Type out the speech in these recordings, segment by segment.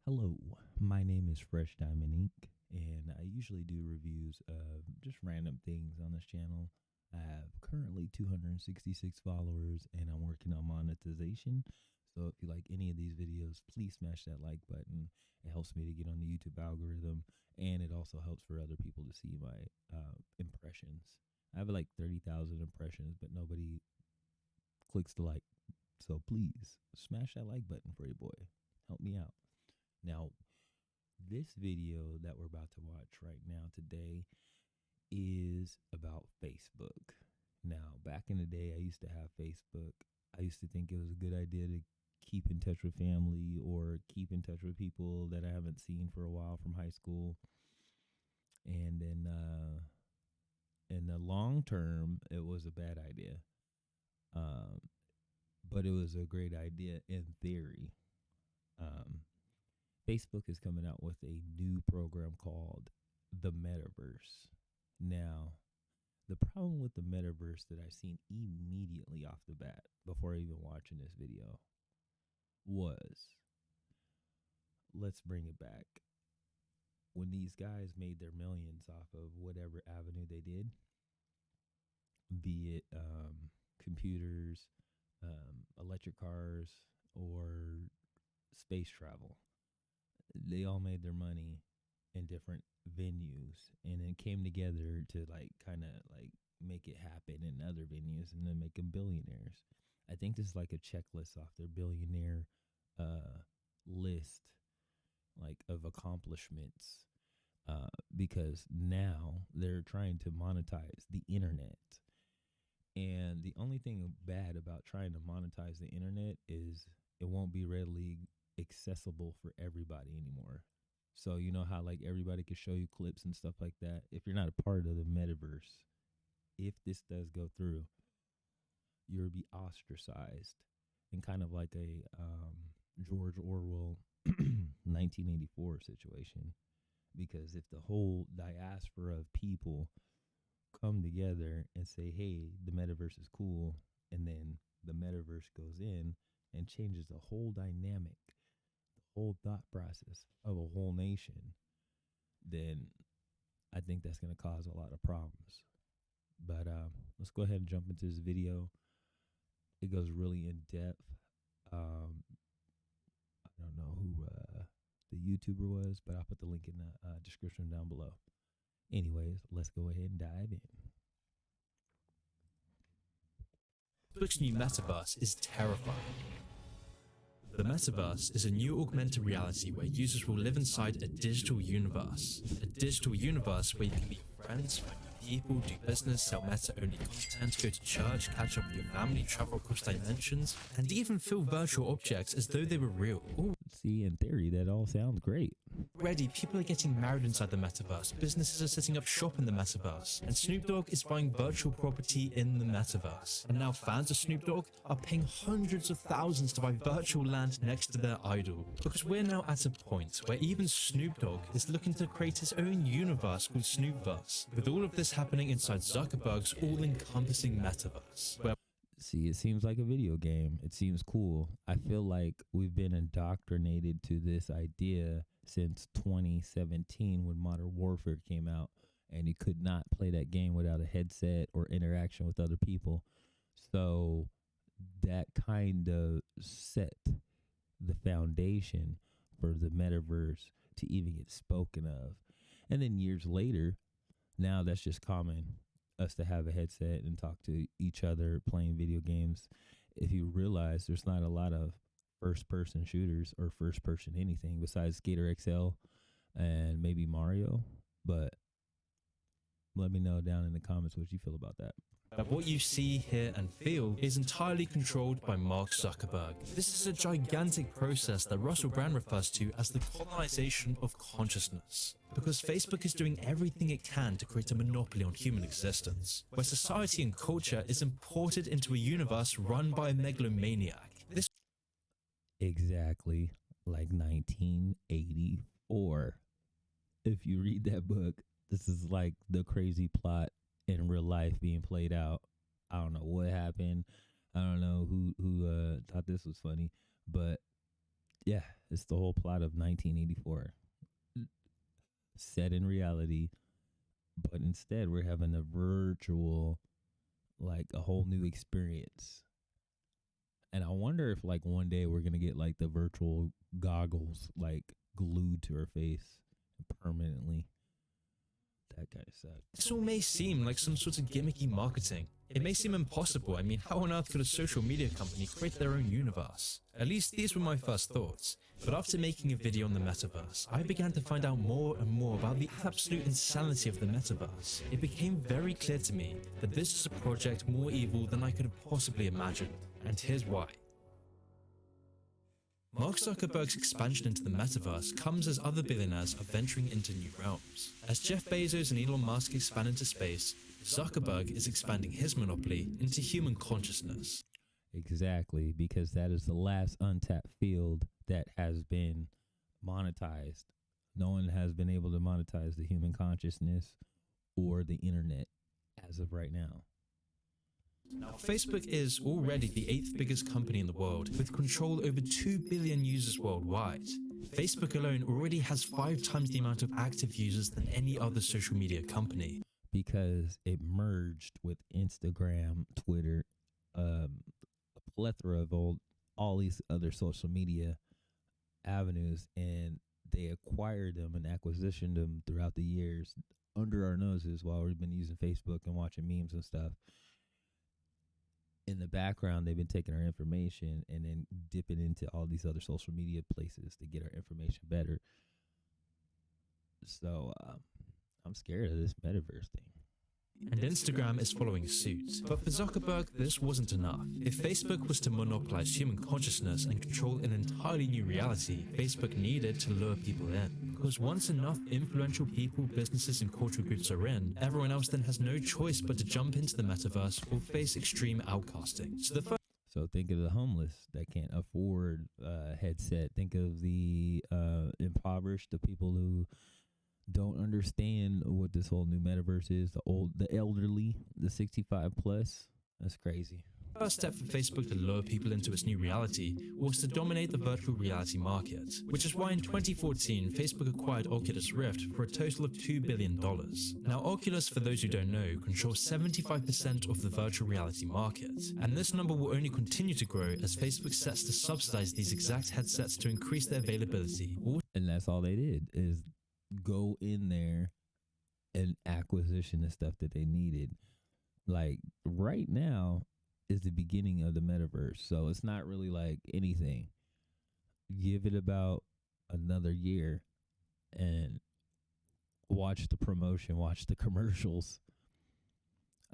Hello, my name is Fresh Diamond Inc., and I usually do reviews of just random things on this channel. I have currently 266 followers, and I'm working on monetization. So if you like any of these videos, please smash that like button. It helps me to get on the YouTube algorithm, and it also helps for other people to see my impressions. I have like 30,000 impressions, but nobody clicks the like. So please smash that like button for your boy. Help me out. Now, this video that we're about to watch right now today is about Facebook. Now, back in the day, I used to have Facebook. I used to think it was a good idea to keep in touch with family or keep in touch with people that I haven't seen for a while from high school. And then in the long term, it was a bad idea. Um, but it was a great idea in theory. Um, Facebook is coming out with a new program called the metaverse. Now, the problem with the metaverse that I've seen immediately off the bat before even watching this video was, let's bring it back. When these guys made their millions off of whatever avenue they did, be it computers, electric cars, or space travel, they all made their money in different venues and then came together to like kind of like make it happen in other venues and then make them billionaires. I think this is like a checklist off their billionaire list, like of accomplishments, because now they're trying to monetize the internet. And the only thing bad about trying to monetize the internet is it won't be readily accessible for everybody anymore. So you know how like everybody can show you clips and stuff like that. If you're not a part of the metaverse, if this does go through, you'll be ostracized in kind of like a George Orwell 1984 situation. Because if the whole diaspora of people come together and say, hey, the metaverse is cool, and then the metaverse goes in and changes the whole dynamic, whole thought process of a whole nation, then I think that's going to cause a lot of problems. But let's go ahead and jump into this video. It goes really in depth. I don't know who the YouTuber was, but I'll put the link in the description down below. Anyways, let's go ahead and dive in. Facebook's new metaverse is terrifying. The metaverse is a new augmented reality where users will live inside a digital universe. A digital universe where you can meet friends, find new people, do business, sell meta-only content, go to church, catch up with your family, travel across dimensions, and even feel virtual objects as though they were real. Ooh. See, in theory, that all sounds great. Already, people are getting married inside the metaverse, businesses are setting up shop in the metaverse, and Snoop Dogg is buying virtual property in the metaverse. And now fans of Snoop Dogg are paying hundreds of thousands to buy virtual land next to their idol. Because we're now at a point where even Snoop Dogg is looking to create his own universe called Snoopverse, with all of this happening inside Zuckerberg's all-encompassing metaverse, where See, it seems like a video game. It seems cool. I feel like we've been indoctrinated to this idea since 2017 when Modern Warfare came out, and you could not play that game without a headset or interaction with other people. So that kind of set the foundation for the metaverse to even get spoken of. And then years later, now that's just common, us to have a headset and talk to each other playing video games. If you realize there's not a lot of first person shooters or first person anything besides Skater XL and maybe Mario, but let me know down in the comments what you feel about that. what you see, hear, and feel is entirely controlled by Mark Zuckerberg. This is a gigantic process that Russell Brand refers to as the colonization of consciousness. Because Facebook is doing everything it can to create a monopoly on human existence, where society and culture is imported into a universe run by a megalomaniac. This Exactly like 1984. If you read that book, this is like the crazy plot in real life being played out. I don't know what happened. I don't know who thought this was funny, but yeah, It's the whole plot of 1984 set in reality, but instead we're having a virtual, like a whole new experience. And I wonder if like one day we're gonna get like the virtual goggles like glued to our face permanently. That kind of sucks. This all may seem like some sort of gimmicky marketing. It may seem impossible. I mean, how on earth could a social media company create their own universe? At least these were my first thoughts. But after making a video on the metaverse, I began to find out more and more about the absolute insanity of the metaverse. It became very clear to me that this is a project more evil than I could have possibly imagined. And here's why. Mark Zuckerberg's expansion into the metaverse comes as other billionaires are venturing into new realms. As Jeff Bezos and Elon Musk expand into space, Zuckerberg is expanding his monopoly into human consciousness. Exactly, because that is the last untapped field that has been monetized. No one has been able to monetize the human consciousness or the internet as of right now. Now, Facebook is already the 8th biggest company in the world, with control over 2 billion users worldwide. Facebook alone already has 5 times the amount of active users than any other social media company. Because it merged with Instagram, Twitter, a plethora of all these other social media avenues, and they acquired them and acquisitioned them throughout the years under our noses while we've been using Facebook and watching memes and stuff. In the background, they've been taking our information and then dipping into all these other social media places to get our information better. So I'm scared of this metaverse thing. And Instagram is following suit. But for Zuckerberg, this wasn't enough. If Facebook was to monopolize human consciousness and control an entirely new reality, Facebook needed to lure people in. Because once enough influential people, businesses, and cultural groups are in, everyone else then has no choice but to jump into the metaverse or face extreme outcasting. So think of the homeless that can't afford a headset. Think of the impoverished, the people who don't understand what this whole new metaverse is, the elderly, the 65 plus. That's crazy. The first step for Facebook to lure people into its new reality was to dominate the virtual reality market, which is why in 2014 Facebook acquired Oculus Rift for a total of $2 billion. Now Oculus, for those who don't know, controls 75% of the virtual reality market, and this number will only continue to grow as Facebook sets to subsidize these exact headsets to increase their availability. And that's all they did, is go in there and acquisition the stuff that they needed. Like right now is the beginning of the metaverse, so it's not really like anything. Give it about another year and watch the promotion, watch the commercials.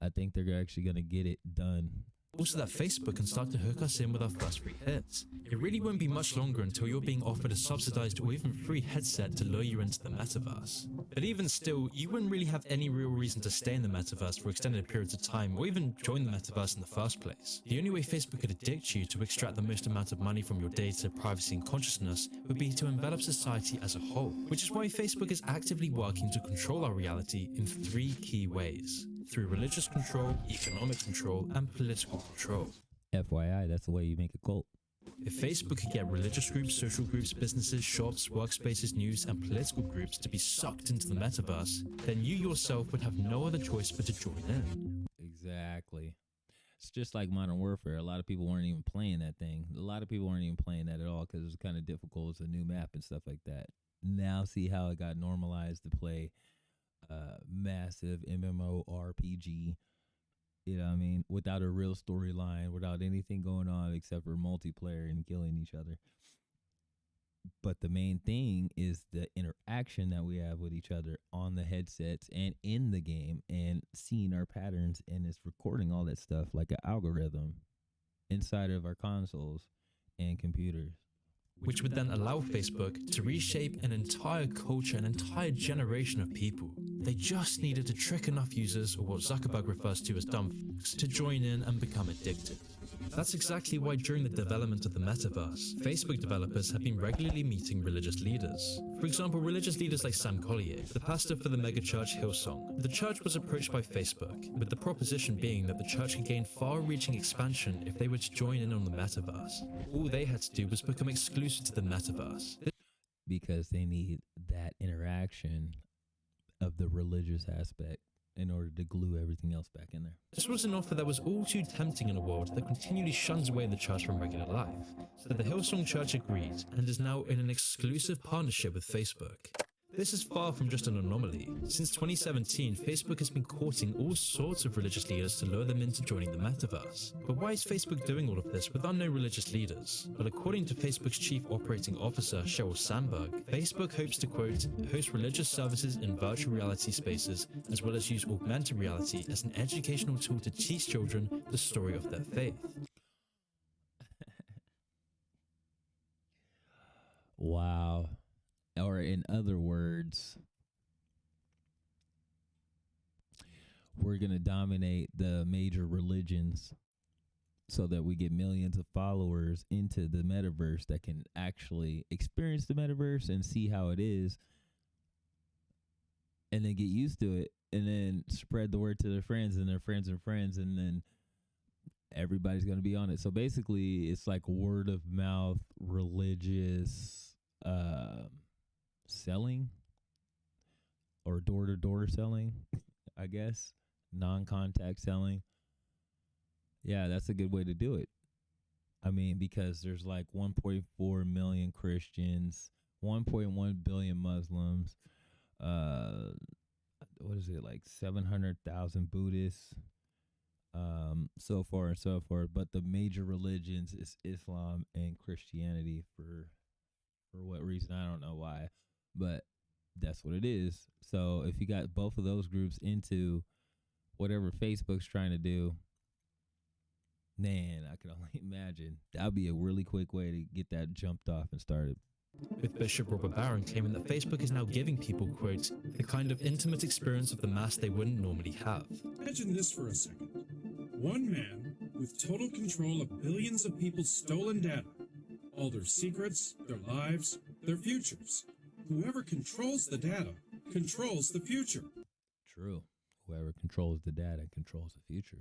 I think they're actually going to get it done. Also that Facebook can start to hook us in with our first free hit. It really won't be much longer until you're being offered a subsidized or even free headset to lure you into the metaverse. But even still, you wouldn't really have any real reason to stay in the metaverse for extended periods of time or even join the metaverse in the first place. The only way Facebook could addict you to extract the most amount of money from your data, privacy and consciousness would be to envelop society as a whole, which is why Facebook is actively working to control our reality in 3 key ways: through religious control, economic control, and political control. FYI, that's the way you make a cult. If Facebook could get religious groups, social groups, businesses, shops, workspaces, news, and political groups to be sucked into the metaverse, then you yourself would have no other choice but to join in. Exactly. It's just like Modern Warfare. A lot of people weren't even playing that thing. A lot of people weren't even playing that at all because it was kind of difficult. It's a new map and stuff like that. Now see how it got normalized to play massive MMORPG, you know what I mean, without a real storyline, without anything going on except for multiplayer and killing each other. But the main thing is the interaction that we have with each other on the headsets and in the game and seeing our patterns, and it's recording all that stuff like an algorithm inside of our consoles and computers, which would then allow Facebook to reshape an entire culture, an entire generation of people. They just needed to trick enough users, or what Zuckerberg refers to as dumb fucks, to join in and become addicted. That's exactly why during the development of the metaverse, Facebook developers have been regularly meeting religious leaders. For example, religious leaders like Sam Collier, the pastor for the megachurch Hillsong. The church was approached by Facebook, with the proposition being that the church could gain far-reaching expansion if they were to join in on the metaverse. All they had to do was become exclusive to the metaverse. Because they need that interaction of the religious aspect in order to glue everything else back in there. This was an offer that was all too tempting in a world that continually shuns away the church from regular life. So the Hillsong Church agreed and is now in an exclusive partnership with Facebook. This is far from just an anomaly. Since 2017, Facebook has been courting all sorts of religious leaders to lure them into joining the metaverse. But why is Facebook doing all of this with unknown religious leaders? Well, according to Facebook's Chief Operating Officer, Sheryl Sandberg, Facebook hopes to, quote, host religious services in virtual reality spaces, as well as use augmented reality as an educational tool to teach children the story of their faith. Wow. Or in other words, we're going to dominate the major religions so that we get millions of followers into the metaverse that can actually experience the metaverse and see how it is, and then get used to it, and then spread the word to their friends and their friends and friends, and then everybody's going to be on it. So basically, it's like word of mouth religious selling, or door-to-door selling, I guess, non-contact selling. Yeah, that's a good way to do it. I mean, because there's like 1.4 million Christians, 1.1 billion Muslims, what is it, like 700,000 Buddhists, so far and so forth. But the major religions is Islam and Christianity for what reason, I don't know why, but that's what it is. So if you got both of those groups into whatever Facebook's trying to do, man, I can only imagine. That'd be a really quick way to get that jumped off and started. With Bishop Robert Barron claiming that Facebook is now giving people, quote, the kind of intimate experience of the Mass they wouldn't normally have. Imagine this for a second. One man with total control of billions of people's stolen data, all their secrets, their lives, their futures. Whoever controls the data controls the future. True. Whoever controls the data controls the future.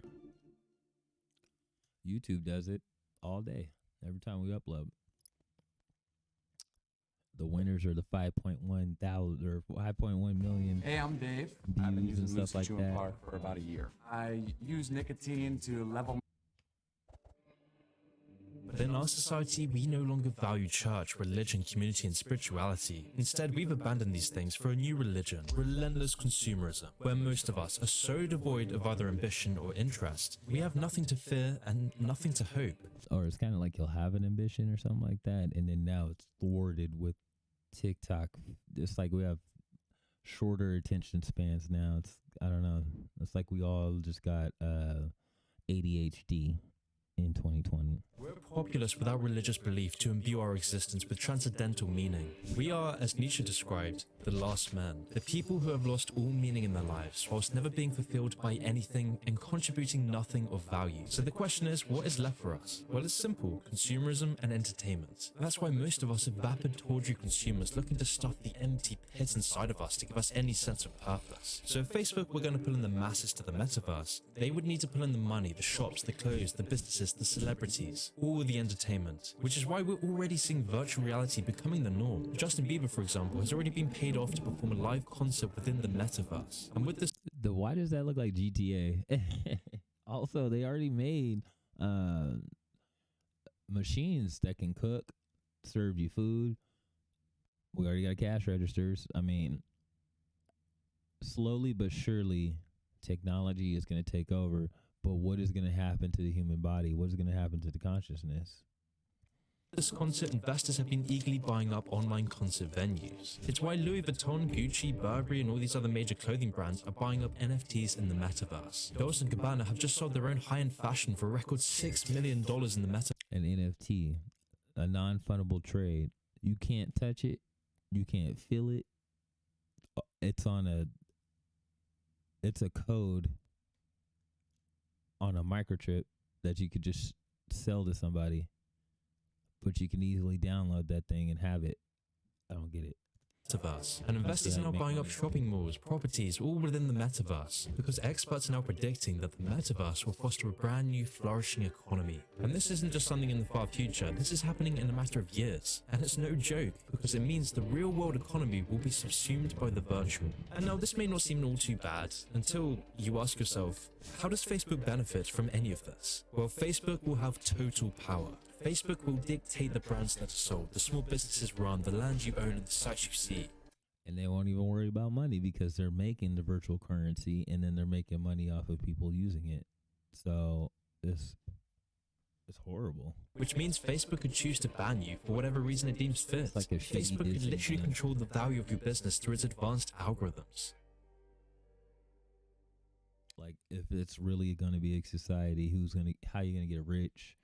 YouTube does it all day, every time we upload. The winners are the 5.1 thousand or 5.1 million. Hey, I'm Dave. Views I've been using and stuff like chewing that. Park for about a year. I use nicotine to level. But in our society, we no longer value church, religion, community, and spirituality. Instead, we've abandoned these things for a new religion, relentless consumerism, where most of us are so devoid of either ambition or interest, we have nothing to fear and nothing to hope. Or it's kind of like you'll have an ambition or something like that, and then now it's thwarted with TikTok. It's like we have shorter attention spans now. It's, I don't know. It's like we all just got ADHD in 2020. We're populous without religious belief to imbue our existence with transcendental meaning. We are, as Nietzsche described, the last men, the people who have lost all meaning in their lives, whilst never being fulfilled by anything and contributing nothing of value. So the question is, what is left for us? Well, it's simple: consumerism and entertainment. And that's why most of us are vapid, tawdry consumers looking to stuff the empty pit inside of us to give us any sense of purpose. So if Facebook were going to pull in the masses to the metaverse, they would need to pull in the money, the shops, the clothes, the businesses, the celebrities, all the entertainment, which is why we're already seeing virtual reality becoming the norm. Justin Bieber, for example, has already been paid off to perform a live concert within the metaverse. And with this, Why does that look like GTA? Also, they already made machines that can cook, serve you food. We already got cash registers. I mean, slowly but surely, technology is going to take over. But what is going to happen to the human body? What is going to happen to the consciousness? This concert, investors have been eagerly buying up online concert venues. It's why Louis Vuitton, Gucci, Burberry, and all these other major clothing brands are buying up NFTs in the metaverse. Dolce & Gabbana have just sold their own high-end fashion for a record $6 million in the metaverse. An NFT, a non-fungible trade. You can't touch it. You can't feel it. It's a code on a microchip that you could just sell to somebody, but you can easily download that thing and have it. I don't get it. Metaverse. And investors are now buying up shopping malls, properties, all within the metaverse, because experts are now predicting that the metaverse will foster a brand new flourishing economy. And this isn't just something in the far future, this is happening in a matter of years. And it's no joke, because it means the real world economy will be subsumed by the virtual. And now this may not seem all too bad, until you ask yourself, how does Facebook benefit from any of this? Well, Facebook will have total power. Facebook will dictate the brands that are sold, the small businesses run, the land you own, and the sites you see. And they won't even worry about money because they're making the virtual currency and then they're making money off of people using it. So it's horrible. Which means Facebook could choose to ban you for whatever reason it deems fit. Like Facebook could literally control the value of your business through its advanced algorithms. Like if it's really going to be a society, how you going to get rich?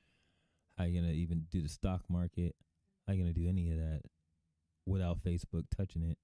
How you going to even do the stock market? How you going to do any of that without Facebook touching it?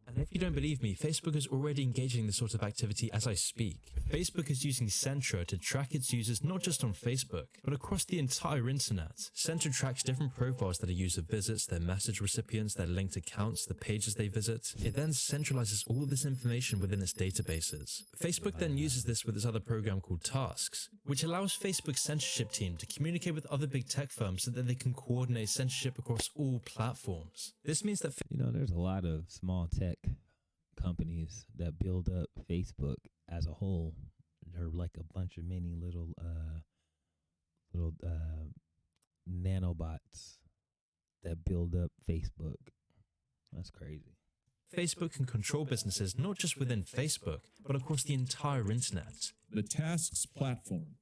And if you don't believe me, Facebook is already engaging in this sort of activity as I speak. Facebook is using Centra to track its users not just on Facebook, but across the entire internet. Centra tracks different profiles that a user visits, their message recipients, their linked accounts, the pages they visit. It then centralizes all of this information within its databases. Facebook then uses this with its other program called Tasks, which allows Facebook's censorship team to communicate with other big tech firms so that they can coordinate censorship across all platforms. This means that there's a lot of small tech companies that build up Facebook as a whole. They're like a bunch of mini little nanobots that build up Facebook. That's crazy. Facebook can control businesses not just within Facebook, but across the entire internet. The Tasks platform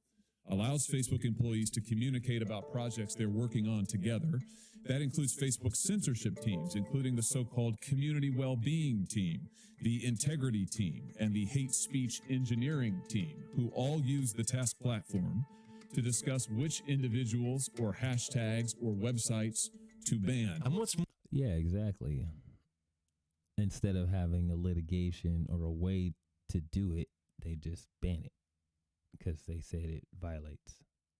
allows Facebook employees to communicate about projects they're working on together. That includes Facebook's censorship teams, including the so-called community well-being team, the integrity team, and the hate speech engineering team, who all use the Task platform to discuss which individuals or hashtags or websites to ban. And what's Yeah, exactly. Instead of having a litigation or a way to do it, they just ban it because they said it violates.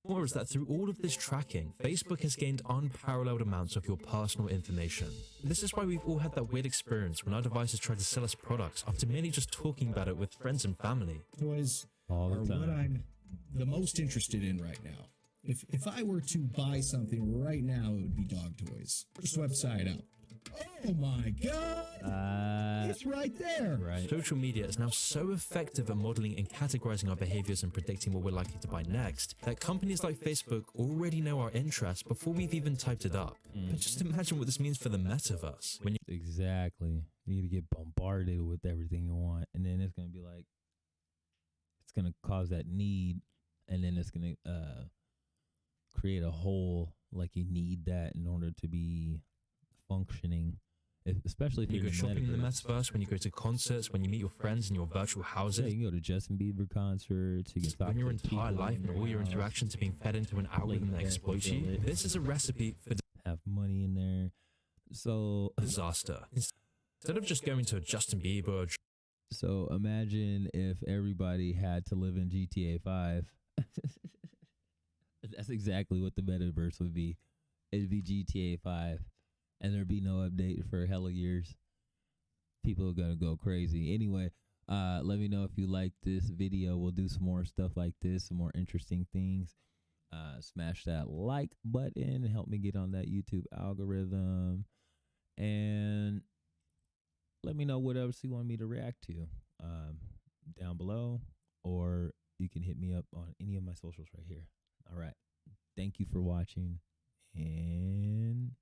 more is that through all of this tracking, Facebook has gained unparalleled amounts of your personal information. This is why we've all had that weird experience when our devices try to sell us products after merely just talking about it with friends and family. Toys All the are time. what I'm the most interested in right now. If I were to buy something right now, it would be dog toys. First website up. Oh my God! It's right there. Right. Social media is now so effective at modeling and categorizing our behaviors and predicting what we're likely to buy next that companies like Facebook already know our interests before we've even typed it up. But just imagine what this means for the metaverse. When you Exactly. You need to get bombarded with everything you want, and then it's gonna be like, it's gonna cause that need, and then it's gonna create a hole. Like you need that in order to be functioning, especially if you you're go in shopping in the metaverse. metaverse, when you go to concerts, when you meet your friends in your virtual Yeah, houses, you can go to Justin Bieber concerts. You can talk when your to entire people life in and all your house, interactions are being fed into an algorithm that that exploits fulfill you. it. This is a recipe for have money in there. So disaster. Instead of just going to a Justin Bieber or So imagine if everybody had to live in GTA 5. That's exactly what the metaverse would be. It'd be GTA 5, and there'd be no update for hella years. People are gonna go crazy. Anyway, let me know if you like this video. We'll do some more stuff like this, some more interesting things. Smash that like button, help me get on that YouTube algorithm, and let me know what else you want me to react to down below, or you can hit me up on any of my socials right here. All right. Thank you for watching, and